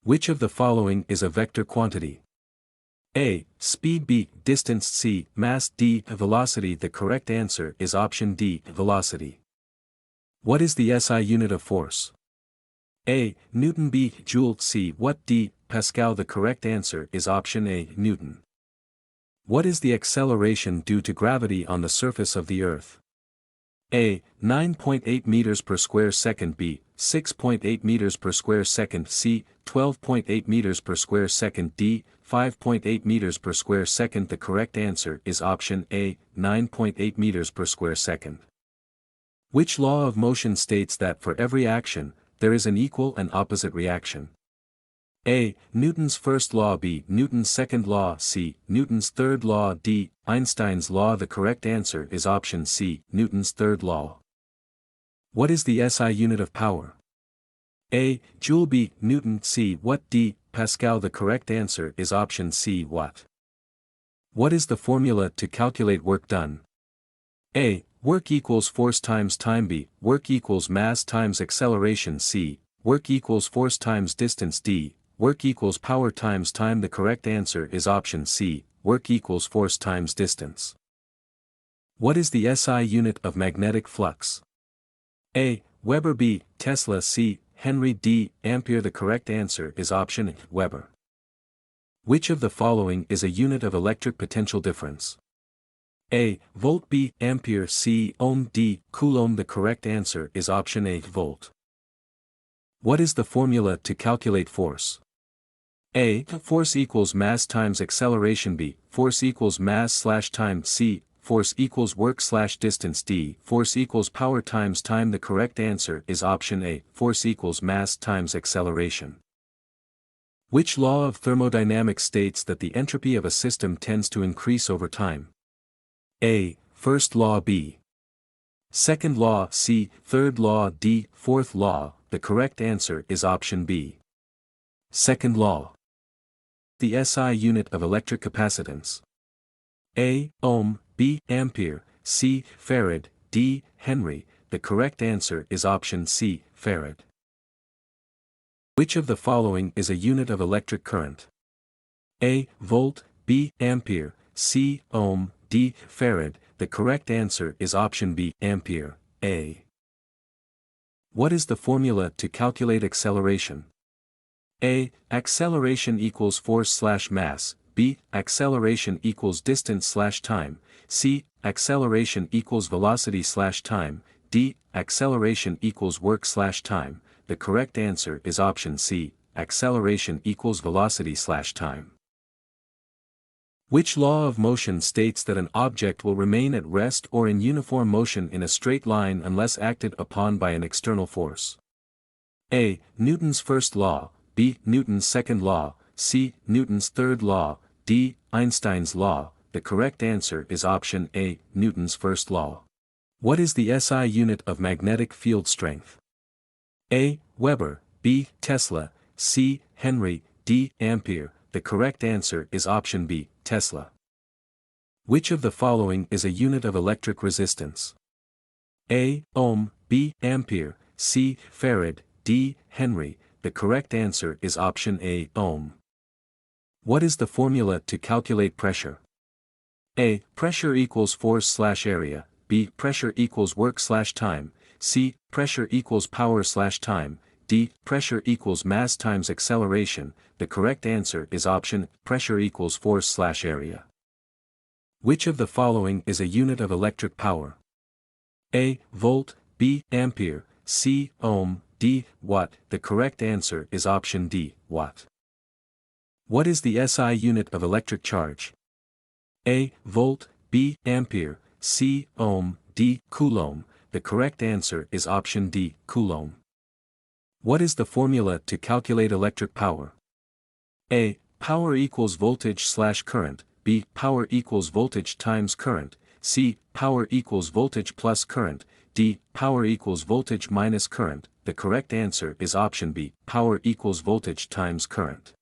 Which of the following is a vector quantity? A. Speed b, distance c, mass d, velocity. The correct answer is option D, velocity. What is the SI unit of force? A. Newton. B. Joule. C. Watt. D. Pascal. The correct answer is option A, Newton. What is the acceleration due to gravity on the surface of the Earth? A. 9.8 meters per square second. B. 6.8 meters per square second. C. 12.8 meters per square second. D. 5.8 meters per square second. The correct answer is option A, 9.8 meters per square second. Which law of motion states that for every action, there is an equal and opposite reaction? A. Newton's first law. B. Newton's second law. C. Newton's third law. D. Einstein's law. The correct answer is option C, Newton's third law. What is the SI unit of power? A. Joule. B. Newton. C. Watt. D. Pascal. The correct answer is option C, Watt. What is the formula to calculate work done? A. Work equals force times time. B. Work equals mass times acceleration. C. Work equals force times distance. D. Work equals power times time. The correct answer is option C, work equals force times distance. What is the SI unit of magnetic flux? A. Weber. B. Tesla. C. Henry. D. Ampere. The correct answer is option A, Weber. Which of the following is a unit of electric potential difference? A. Volt. B. Ampere. C. Ohm. D. Coulomb. The correct answer is option A, volt. What is the formula to calculate force? A. Force equals mass times acceleration. B. Force equals mass slash time. C. Force equals work slash distance. D. Force equals power times time. The correct answer is option A, force equals mass times acceleration. Which law of thermodynamics states that the entropy of a system tends to increase over time? A. First law. B. Second law. C. Third law. D. Fourth law. The correct answer is option B, second law. The SI unit of electric capacitance. A. Ohm. B. Ampere. C. Farad. D. Henry. The correct answer is option C, farad. Which of the following is a unit of electric current? A. Volt. B. Ampere. C. Ohm. D. Farad. The correct answer is option B, ampere. A. What is the formula to calculate acceleration? A. Acceleration equals force slash mass. B. Acceleration equals distance slash time. C. Acceleration equals velocity slash time. D. Acceleration equals work slash time. The correct answer is option C. Acceleration equals velocity slash time. Which law of motion states that an object will remain at rest or in uniform motion in a straight line unless acted upon by an external force? A. Newton's first law. B. Newton's second law. C. Newton's third law. D. Einstein's law. The correct answer is option A, Newton's first law. What is the SI unit of magnetic field strength? A. Weber. B. Tesla. C. Henry. D. Ampere. The correct answer is option B, Tesla. Which of the following is a unit of electric resistance? A. Ohm. B. Ampere. C. Farad. D. Henry. The correct answer is option A, ohm. What is the formula to calculate pressure? A. Pressure equals force slash area. B. Pressure equals work slash time. C. Pressure equals power slash time. D. Pressure equals mass times acceleration. The correct answer is option pressure equals force slash area. Which of the following is a unit of electric power? A. Volt. B. Ampere. C. Ohm. D. Watt. The correct answer is option D, watt. What is the SI unit of electric charge? A. Volt. B. Ampere. C. Ohm. D. Coulomb. The correct answer is option D, Coulomb. What is the formula to calculate electric power? A. Power equals voltage slash current. B. Power equals voltage times current. C. Power equals voltage plus current. D. Power equals voltage minus current. The correct answer is option B, power equals voltage times current.